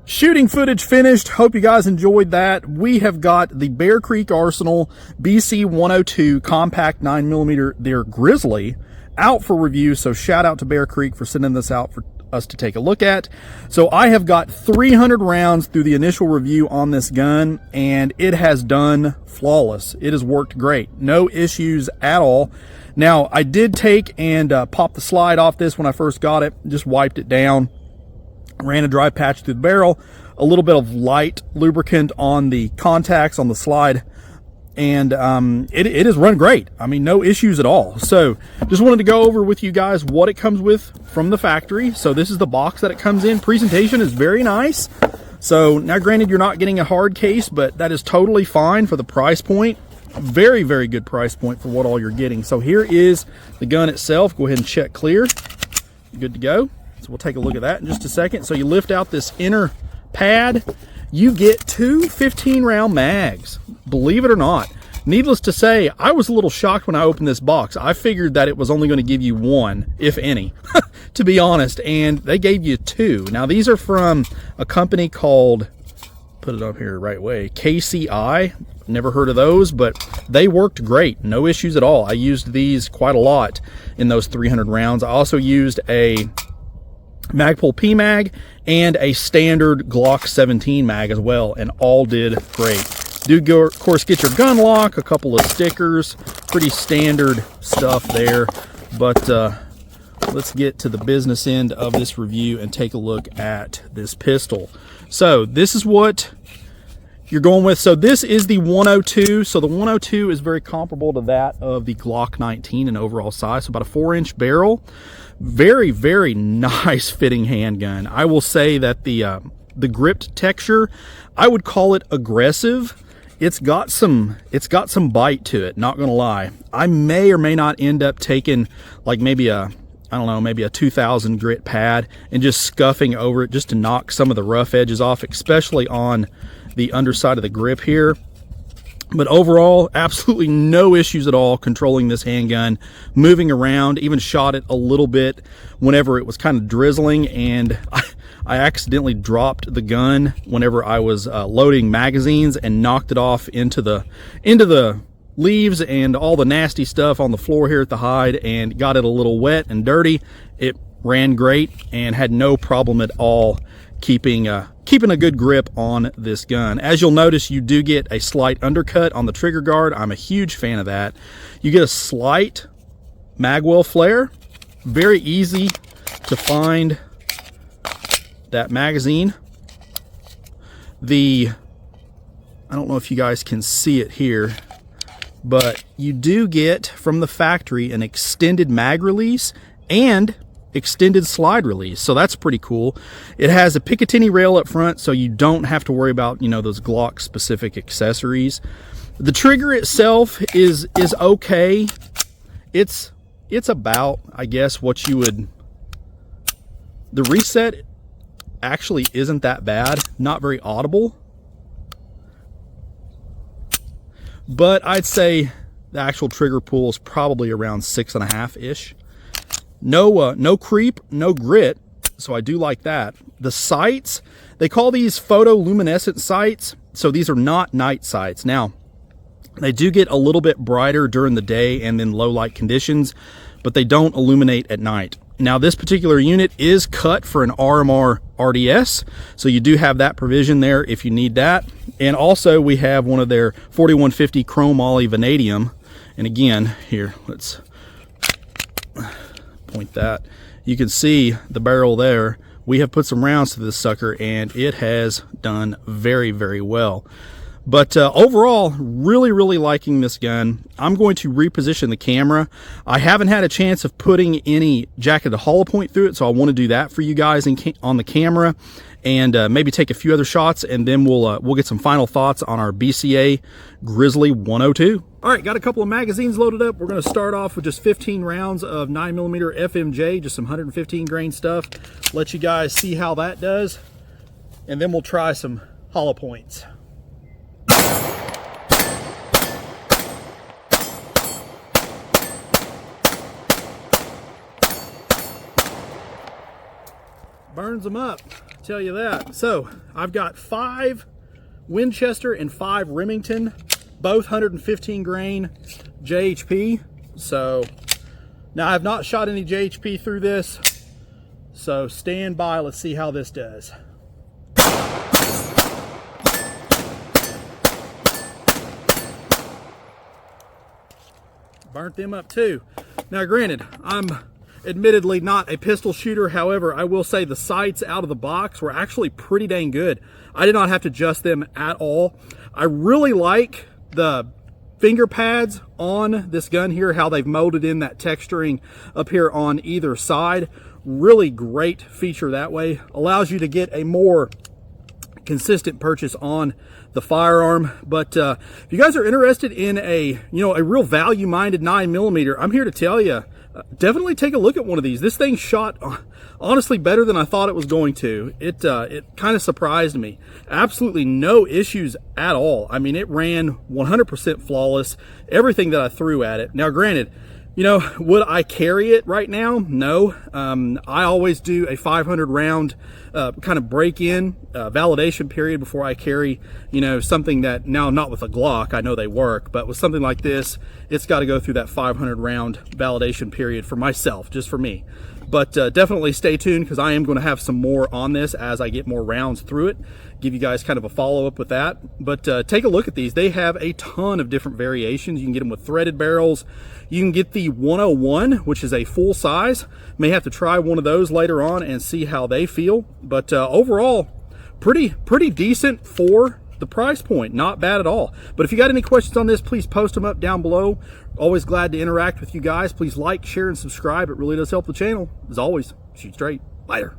Shooting footage finished. Hope you guys enjoyed that. We have got the Bear Creek Arsenal BC 102 compact 9mm their Grizzly out for review. So shout out to Bear Creek for sending this out for us to take a look at. So I have got 300 rounds through the initial review on this gun, and it has done flawless. It has worked great. No issues at all. Now, I did take and pop the slide off this when I first got it, just wiped it down. Ran a dry patch through the barrel, a little bit of light lubricant on the contacts on the slide, and it has run great. I mean, no issues at all. So just wanted to go over with you guys what it comes with from the factory. So this is the box that it comes in. Presentation is very nice. So now granted, you're not getting a hard case, but that is totally fine for the price point. Very, very good price point for what all you're getting. So here is the gun itself. Go ahead and check clear. Good to go. So we'll take a look at that in just a second. So you lift out this inner pad, you get two 15-round mags, believe it or not. Needless to say, I was a little shocked when I opened this box. I figured that it was only going to give you one, if any, to be honest, and they gave you two. Now these are from a company called, put it up here the right way, KCI. Never heard of those, but they worked great. No issues at all. I used these quite a lot in those 300 rounds. I also used a Magpul PMag and a standard Glock 17 mag as well, and all did great. Do go, of course, get your gun lock, a couple of stickers, pretty standard stuff there. But let's get to the business end of this review and take a look at this pistol. So this is what you're going with. So this is the 102. So the 102 is very comparable to that of the Glock 19 in overall size. So about a 4-inch barrel. Very, very nice fitting handgun. I will say that the gripped texture, I would call it aggressive. It's got some bite to it, not gonna lie. I may or may not end up taking like maybe a, I don't know, maybe a 2000 grit pad and just scuffing over it just to knock some of the rough edges off, especially on the underside of the grip here. But overall, absolutely no issues at all controlling this handgun, moving around. Even shot it a little bit whenever it was kind of drizzling, and I accidentally dropped the gun whenever I was loading magazines and knocked it off into the leaves and all the nasty stuff on the floor here at the hide, and got it a little wet and dirty. It ran great and had no problem at all keeping a good grip on this gun. As you'll notice, you do get a slight undercut on the trigger guard. I'm a huge fan of that. You get a slight magwell flare. Very easy to find that magazine. I don't know if you guys can see it here, but you do get from the factory an extended mag release and extended slide release, so that's pretty cool. It has a Picatinny rail up front, so you don't have to worry about, you know, those Glock specific accessories. The trigger itself is okay. It's about, I guess, what you would, the reset actually isn't that bad, not very audible, but I'd say the actual trigger pull is probably around 6.5 ish. No creep, no grit, so I do like that. The sights, they call these photoluminescent sights, so these are not night sights. Now, they do get a little bit brighter during the day and in low light conditions, but they don't illuminate at night. Now, this particular unit is cut for an RMR RDS, so you do have that provision there if you need that. And also, we have one of their 4150 Chrome Ollie Vanadium. And again, here, let's point that. You can see the barrel there. We have put some rounds to this sucker, and it has done very, very well. But overall, really liking this gun. I'm going to reposition the camera. I haven't had a chance of putting any jacketed hollow point through it, so I want to do that for you guys on the camera, and maybe take a few other shots, and then we'll get some final thoughts on our BCA Grizzly 102. All right, got a couple of magazines loaded up. We're going to start off with just 15 rounds of 9mm FMJ, just some 115 grain stuff. Let you guys see how that does, and then we'll try some hollow points. Burns them up. tell you that. So I've got 5 Winchester and 5 Remington, both 115 grain JHP. So now I've not shot any JHP through this, so stand by. Let's see how this does. Burnt them up too. Now granted, I'm admittedly not a pistol shooter. However, I will say the sights out of the box were actually pretty dang good. I did not have to adjust them at all. I really like the finger pads on this gun here, how they've molded in that texturing up here on either side. Really great feature that way. Allows you to get a more consistent purchase on the firearm. But if you guys are interested in a real value-minded 9mm, I'm here to tell you, definitely take a look at one of these. This thing shot honestly better than I thought it was going to. It kind of surprised me. Absolutely no issues at all. I mean, it ran 100% flawless, everything that I threw at it. Now granted, would I carry it right now? No. I always do a 500 round kind of break-in validation period before I carry, something that, now not with a Glock, I know they work, but with something like this, it's got to go through that 500 round validation period for myself, just for me. But definitely stay tuned, because I am going to have some more on this as I get more rounds through it. Give you guys kind of a follow-up with that. But take a look at these. They have a ton of different variations. You can get them with threaded barrels. You can get the 101, which is a full size. May have to try one of those later on and see how they feel. But overall, pretty decent for the price point. Not bad at all. But if you got any questions on this, please post them up down below. Always glad to interact with you guys. Please like, share, and subscribe. It really does help the channel. As always, shoot straight. Later.